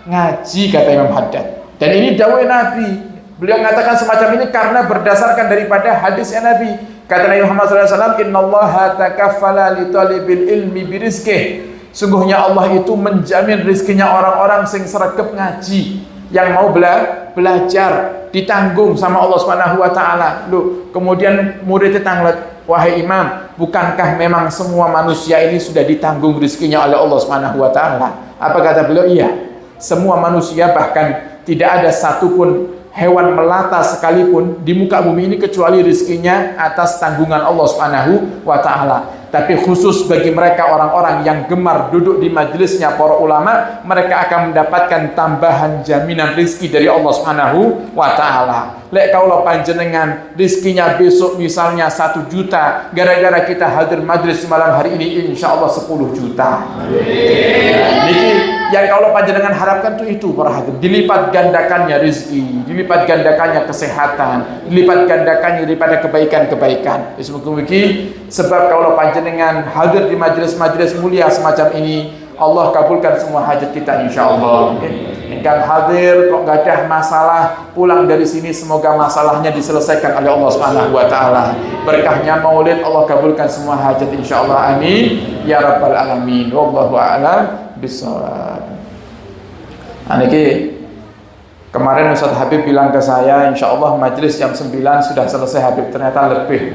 ngaji, kata Imam Haddad. Dan ini dawuh Nabi. Beliau mengatakan semacam ini karena berdasarkan daripada hadisnya Nabi. Kata Nabi Muhammad SAW, Innallaha takaffala li talibil ilmi birizkih. Sungguhnya Allah itu menjamin rezekinya orang-orang sing sregep ngaji, yang mau belajar, ditanggung sama Allah Subhanahu wa Ta'ala. Loh, kemudian muridnya tanglet, wahai imam, bukankah memang semua manusia ini sudah ditanggung rezekinya oleh Allah Subhanahu wa Ta'ala? Apa kata beliau? Iya, semua manusia, bahkan tidak ada satupun hewan melata sekalipun di muka bumi ini kecuali rezekinya atas tanggungan Allah Subhanahu wa Ta'ala. Tapi khusus bagi mereka orang-orang yang gemar duduk di majelisnya para ulama, mereka akan mendapatkan tambahan jaminan rizki dari Allah Subhanahu wa ta'ala. Lek kaulah panjenengan rizkinya besok misalnya 1 juta, gara-gara kita hadir majlis malam hari ini, insya Allah 10 juta. Niki yang kaulah panjenengan harapkan itu para hadir, dilipat gandakannya rizki, dilipat gandakannya kesehatan, dilipat gandakannya daripada kebaikan-kebaikan. Semoga sebab kaulah panjenengan hadir di majelis-majelis mulia semacam ini, Allah kabulkan semua hajat kita insyaallah. Engkau hadir kok gak ada masalah, pulang dari sini semoga masalahnya diselesaikan oleh Allah Subhanahu wa taala. Berkahnya Maulid Allah kabulkan semua hajat insyaallah. Amin ya rabbal alamin. Wallahu a'lam bishawab. Niki kemarin Ustaz Habib bilang ke saya, insyaallah majelis jam 9 sudah selesai Habib, ternyata lebih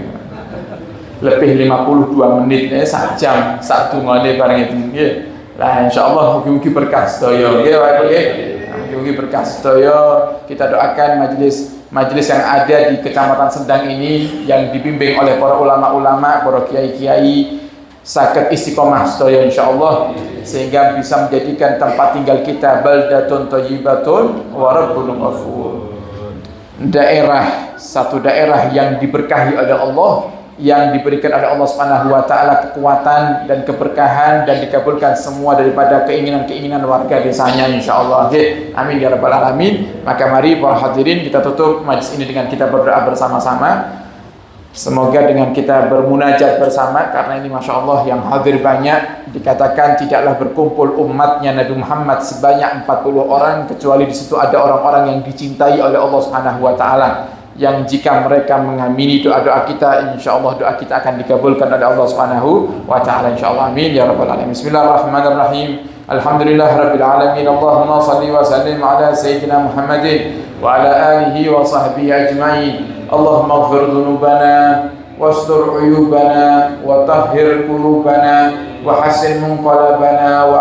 52 menit, 1 jam, 1 menit bareng itu. Nggih. Lah insyaallah mugi-mugi berkah sedaya. Nggih, Pak. Mugi-mugi berkah sedaya. Kita doakan majelis yang ada di Kecamatan Sendang ini yang dibimbing oleh para ulama-ulama, para kiai-kiai saged istiqomah sedaya insyaallah, sehingga bisa menjadikan tempat tinggal kita baldatun thayyibatun wa rabbun ghafur. Satu daerah yang diberkahi oleh Allah, yang diberikan oleh Allah Subhanahu wa taala kekuatan dan keberkahan, dan dikabulkan semua daripada keinginan-keinginan warga desanya insyaallah. Amin ya rabbal alamin. Maka mari para hadirin kita tutup majlis ini dengan kita berdoa bersama-sama. Semoga dengan kita bermunajat bersama, karena ini Masya Allah yang hadir banyak, dikatakan tidaklah berkumpul umatnya Nabi Muhammad sebanyak 40 orang kecuali di situ ada orang-orang yang dicintai oleh Allah Subhanahu wa taala, yang jika mereka mengamini doa-doa kita, insyaallah doa kita akan dikabulkan oleh Allah Subhanahu wa taala insyaallah. Amin ya rabbal alamin. Bismillahirrahmanirrahim. Alhamdulillah rabbil alamin. Allahumma shalli wa sallim ala sayyidina Muhammadin wa ala alihi wa sahbihi ajma'in. Allahumma ighfir dhunubana wastur uyubana wa tahhir qulubana wa hassin munqalabana wa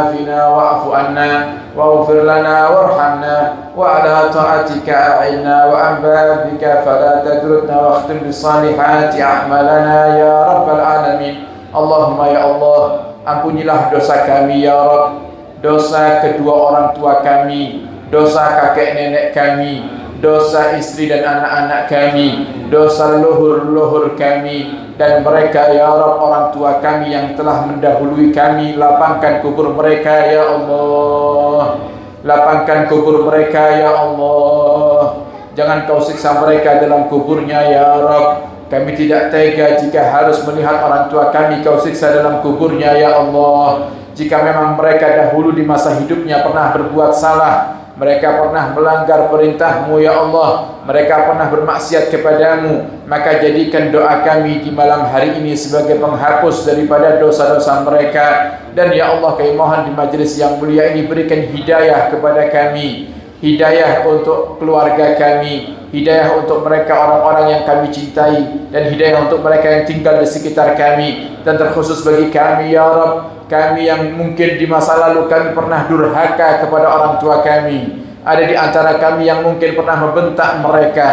afina wa'fu anna waghfir lana warhamna wa ala ta'atika a'inna wa an babika fala tadrudna wa akhtim bis salihati a'malana ya rabbal alamin. Allahumma ya Allah, ampunilah dosa kami ya Rabb, dosa kedua orang tua kami, dosa kakek nenek kami, dosa istri dan anak-anak kami, dosa leluhur-leluhur kami, dan mereka ya Rabb orang tua kami yang telah mendahului kami, lapangkan kubur mereka ya Allah, lapangkan kubur mereka ya Allah, jangan kau siksa mereka dalam kuburnya ya Rabb. Kami tidak tega jika harus melihat orang tua kami kau siksa dalam kuburnya ya Allah. Jika memang mereka dahulu di masa hidupnya pernah berbuat salah, mereka pernah melanggar perintah-Mu ya Allah, mereka pernah bermaksiat kepadamu, maka jadikan doa kami di malam hari ini sebagai penghapus daripada dosa-dosa mereka. Dan ya Allah, kami mohon di majelis yang mulia ini berikan hidayah kepada kami, hidayah untuk keluarga kami, hidayah untuk mereka orang-orang yang kami cintai, dan hidayah untuk mereka yang tinggal di sekitar kami, dan terkhusus bagi kami ya Rabb, kami yang mungkin di masa lalu kami pernah durhaka kepada orang tua kami. Ada di antara kami yang mungkin pernah membentak mereka,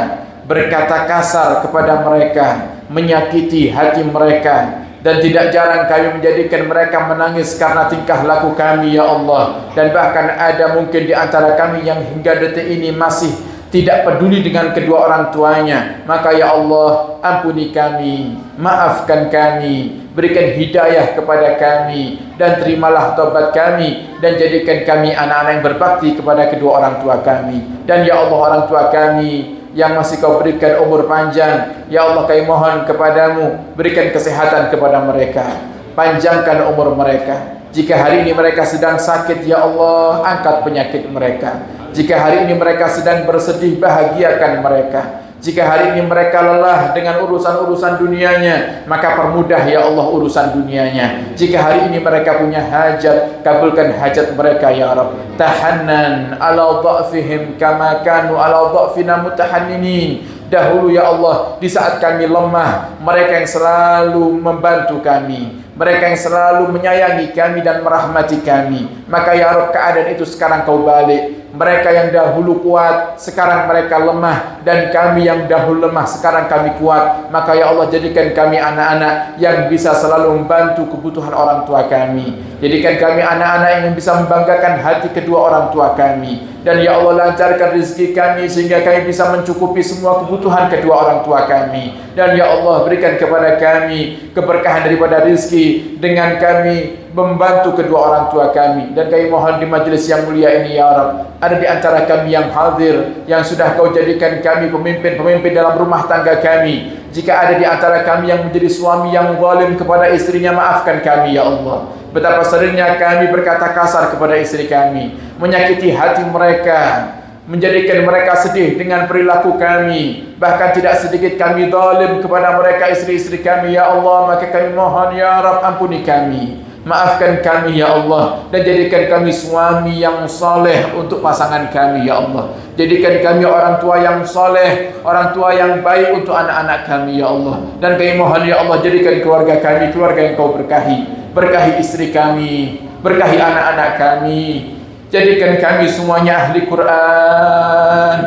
berkata kasar kepada mereka, menyakiti hati mereka, dan tidak jarang kami menjadikan mereka menangis karena tingkah laku kami ya Allah. Dan bahkan ada mungkin di antara kami yang hingga detik ini masih tidak peduli dengan kedua orang tuanya. Maka ya Allah, ampuni kami, maafkan kami, berikan hidayah kepada kami, dan terimalah taubat kami, dan jadikan kami anak-anak yang berbakti kepada kedua orang tua kami. Dan ya Allah, orang tua kami yang masih kau berikan umur panjang, ya Allah kami mohon kepadamu, berikan kesehatan kepada mereka, panjangkan umur mereka. Jika hari ini mereka sedang sakit, ya Allah angkat penyakit mereka. Jika hari ini mereka sedang bersedih, bahagiakan mereka. Jika hari ini mereka lelah dengan urusan-urusan dunianya, maka permudah ya Allah urusan dunianya. Jika hari ini mereka punya hajat, kabulkan hajat mereka ya Rabb. Tahannan ala dha'fihim kama kanu ala dha'fina mutahanninin. Dahulu ya Allah, di saat kami lemah, mereka yang selalu membantu kami, mereka yang selalu menyayangi kami dan merahmati kami. Maka ya Rabb, keadaan itu sekarang kau balik. Mereka yang dahulu kuat, sekarang mereka lemah, dan kami yang dahulu lemah, sekarang kami kuat. Maka ya Allah, jadikan kami anak-anak yang bisa selalu membantu kebutuhan orang tua kami. Jadikan kami anak-anak yang bisa membanggakan hati kedua orang tua kami. Dan ya Allah, lancarkan rezeki kami sehingga kami bisa mencukupi semua kebutuhan kedua orang tua kami. Dan ya Allah, berikan kepada kami keberkahan daripada rezeki dengan kami membantu kedua orang tua kami. Dan kami mohon di majlis yang mulia ini ya Rabb, ada di antara kami yang hadir, yang sudah Kau jadikan kami pemimpin-pemimpin dalam rumah tangga kami. Jika ada di antara kami yang menjadi suami yang zalim kepada istrinya, maafkan kami ya Allah. Betapa seringnya kami berkata kasar kepada istri kami, menyakiti hati mereka, menjadikan mereka sedih dengan perilaku kami. Bahkan tidak sedikit kami zalim kepada mereka, istri-istri kami ya Allah. Maka kami mohon ya Rabb, ampuni kami, maafkan kami ya Allah, dan jadikan kami suami yang soleh untuk pasangan kami ya Allah. Jadikan kami orang tua yang soleh, orang tua yang baik untuk anak-anak kami ya Allah. Dan kami mohon ya Allah, jadikan keluarga kami keluarga yang Kau berkahi. Berkahi istri kami, berkahi anak-anak kami. Jadikan kami semuanya ahli Quran.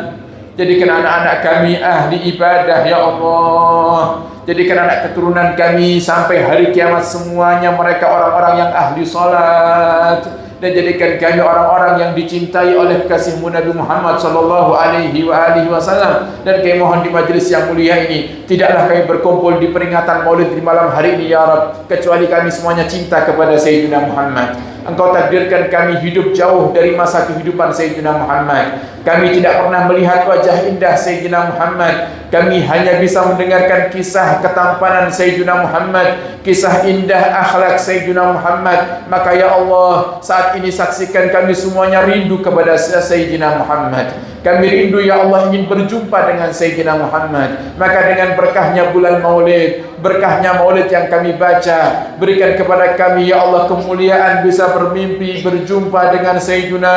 Jadikan anak-anak kami ahli ibadah ya Allah. Jadikan anak keturunan kami sampai hari kiamat semuanya mereka orang-orang yang ahli salat. Dan jadikan kami orang-orang yang dicintai oleh kasih-Mu Nabi Muhammad sallallahu alaihi wasallam. Dan kami mohon di majlis yang mulia ini, tidaklah kami berkumpul di peringatan Maulid di malam hari ini ya Rabb, kecuali kami semuanya cinta kepada Sayyidina Muhammad. Engkau takdirkan kami hidup jauh dari masa kehidupan Sayyidina Muhammad. Kami tidak pernah melihat wajah indah Sayyidina Muhammad. Kami hanya bisa mendengarkan kisah ketampanan Sayyidina Muhammad, kisah indah akhlak Sayyidina Muhammad. Maka ya Allah, saat ini saksikan kami semuanya rindu kepada Sayyidina Muhammad. Kami rindu ya Allah ingin berjumpa dengan Sayyidina Muhammad. Maka dengan berkahnya bulan Maulid, berkahnya Maulid yang kami baca, berikan kepada kami ya Allah kemuliaan bisa bermimpi berjumpa dengan Sayyidina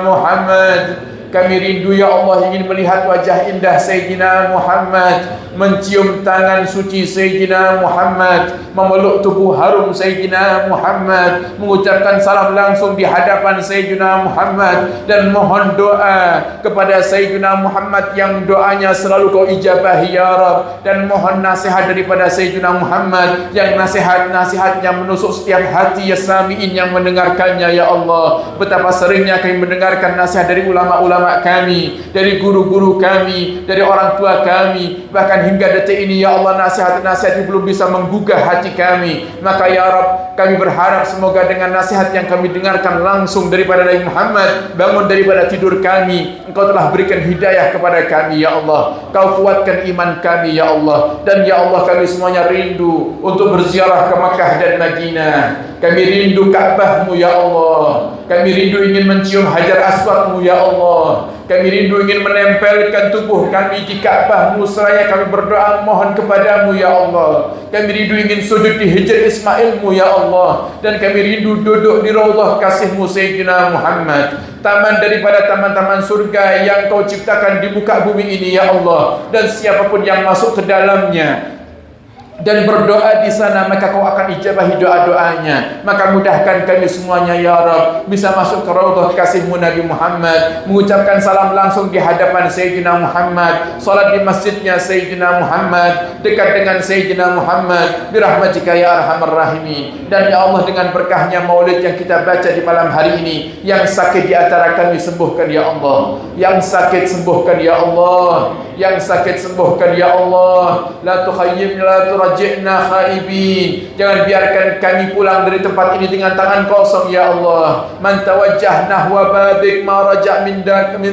Muhammad. Kami rindu ya Allah ingin melihat wajah indah Sayyidina Muhammad, mencium tangan suci Sayyidina Muhammad, memeluk tubuh harum Sayyidina Muhammad, mengucapkan salam langsung di hadapan Sayyidina Muhammad, dan mohon doa kepada Sayyidina Muhammad yang doanya selalu Kau ijabahi ya Rabb. Dan mohon nasihat daripada Sayyidina Muhammad yang nasihat-nasihatnya menusuk setiap hati ya sami'in yang mendengarkannya ya Allah. Betapa seringnya kami mendengarkan nasihat dari ulama-ulama kami, dari guru-guru kami, dari orang tua kami. Bahkan hingga detik ini ya Allah, nasihat-nasihat itu belum bisa menggugah hati kami. Maka ya Rabb, kami berharap semoga dengan nasihat yang kami dengarkan langsung daripada Nabi Muhammad, bangun daripada tidur kami, Engkau telah berikan hidayah kepada kami ya Allah. Kau kuatkan iman kami ya Allah. Dan ya Allah, kami semuanya rindu untuk berziarah ke Makkah dan Madinah. Kami rindu Ka'bah-Mu ya Allah. Kami rindu ingin mencium Hajar Aswad-Mu ya Allah. Kami rindu ingin menempelkan tubuh kami di Ka'bah-Mu seraya kami berdoa mohon kepadamu ya Allah. Kami rindu ingin sujud di Hijr Ismail-Mu ya Allah. Dan kami rindu duduk di Raudhah kasih-Mu Sayyidina Muhammad, taman daripada taman-taman surga yang Kau ciptakan di muka bumi ini ya Allah. Dan siapapun yang masuk ke dalamnya dan berdoa di sana, maka Kau akan ijabahi doa-doanya. Maka mudahkan kami semuanya ya Rabb, bisa masuk ke Raudhah kasih-Mu Nabi Muhammad, mengucapkan salam langsung di hadapan Sayyidina Muhammad, salat di masjidnya Sayyidina Muhammad, dekat dengan Sayyidina Muhammad birahmatika ya arhamar rahimin. Dan ya Allah, dengan berkahnya Maulid yang kita baca di malam hari ini, yang sakit di antara kami sembuhkan ya Allah. Yang sakit sembuhkan ya Allah. Yang sakit sembuhkan ya Allah. La tukhayyibna la turajji'na khaibin. Jangan biarkan kami pulang dari tempat ini dengan tangan kosong ya Allah. Man tawajjah nahwa babik ma raja' min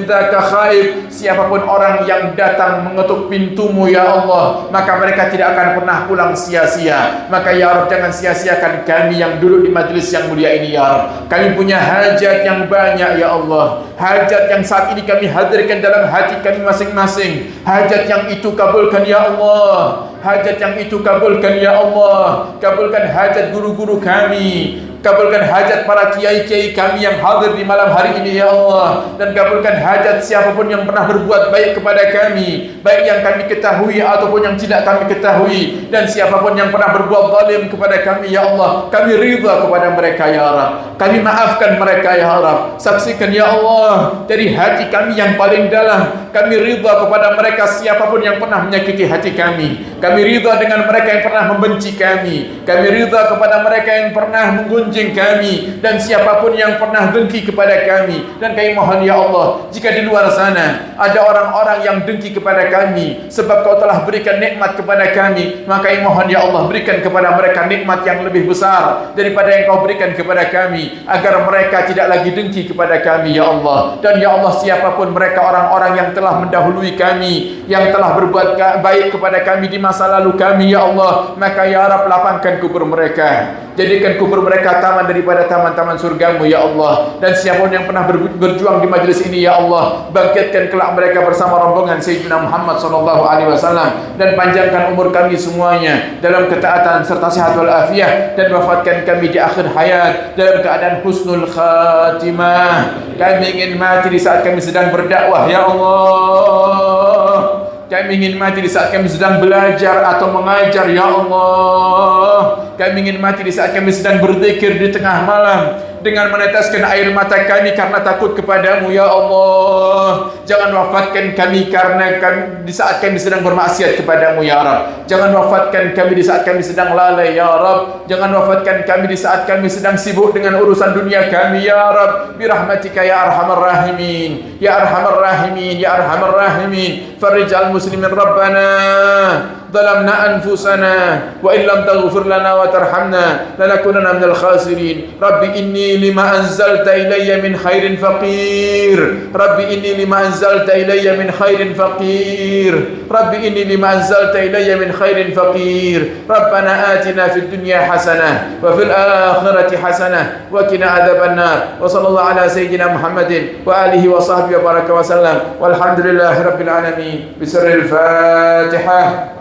dzaka khaib. Siapapun orang yang datang mengetuk pintu-Mu ya Allah, maka mereka tidak akan pernah pulang sia-sia. Maka ya Rabb, jangan sia-siakan kami yang duduk di majlis yang mulia ini ya Rabb. Kami punya hajat yang banyak ya Allah. Hajat yang saat ini kami hadirkan dalam hati kami masing-masing. Hajat yang itu kabulkan ya Allah. Hajat yang itu kabulkan ya Allah. Kabulkan hajat guru-guru kami, Kabulkan hajat para kiai-kiai kami yang hadir di malam hari ini ya Allah, dan kabulkan hajat siapapun yang pernah berbuat baik kepada kami, baik yang kami ketahui ataupun yang tidak kami ketahui, dan siapapun yang pernah berbuat zalim kepada kami ya Allah, kami ridha kepada mereka ya Rabb. Kami maafkan mereka ya Rabb. Saksikan ya Allah dari hati kami yang paling dalam, kami ridha kepada mereka siapapun yang pernah menyakiti hati kami. Kami ridha dengan mereka yang pernah membenci kami. Kami ridha kepada mereka yang pernah menggunjing kami, dan siapapun yang pernah dengki kepada kami. Dan kami mohon ya Allah, jika di luar sana ada orang-orang yang dengki kepada kami sebab Kau telah berikan nikmat kepada kami, maka kami mohon ya Allah, berikan kepada mereka nikmat yang lebih besar daripada yang Kau berikan kepada kami, agar mereka tidak lagi dengki kepada kami ya Allah. Dan ya Allah, siapapun mereka orang-orang yang telah mendahului kami, yang telah berbuat baik kepada kami di masa lalu kami ya Allah, maka ya Rabb, lapangkan kubur mereka, jadikan kubur mereka taman daripada taman-taman surgamu ya Allah. Dan siapapun yang pernah berjuang di majlis ini ya Allah, bangkitkan kelak mereka bersama rombongan Sayyidina Muhammad SAW, dan panjangkan umur kami semuanya dalam ketaatan serta sehat wal afiah, dan wafatkan kami di akhir hayat dalam keadaan husnul khatimah. Kami ingin mati di saat kami sedang berdakwah ya Allah. Kami ingin mati di saat kami sedang belajar atau mengajar ya Allah. Kami ingin mati di saat kami sedang berzikir di tengah malam dengan meneteskan air mata kami karena takut kepadamu ya Allah. Jangan wafatkan kami karena di saat kami sedang bermaksiat kepadamu ya Rabb. Jangan wafatkan kami di saat kami sedang lalai ya Rabb. Jangan wafatkan kami di saat kami sedang sibuk dengan urusan dunia kami ya Rabb. Birahmatika ya arhamar rahimin, ya arhamar rahimin, ya arhamar rahimin. Farij al-muslimin rabbana ظلمنا أنفسنا وإن لم تغفر لنا وترحمنا لنكونن من الخاسرين. رب إني لما أنزلت إلي من خير فقير. رب إني لما أنزلت إلي من خير فقير. رب إني لما أنزلت إلي من خير فقير. ربنا آتنا في الدنيا حسنة وفي الآخرة حسنة وقنا عذاب النار. وصلى الله على سيدنا محمد وآله وصحبه وبارك وسلم والحمد لله رب العالمين. بسر الفاتحة.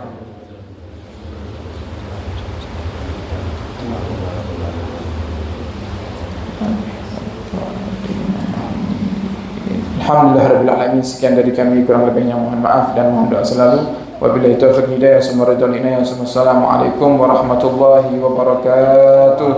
Alhamdulillah Rabbil Alamin. Sekian dari kami, kurang lebihnya mohon maaf dan mohon doa selalu. Wabillahi taufiq hidayah, Assalamualaikum warahmatullahi wabarakatuh.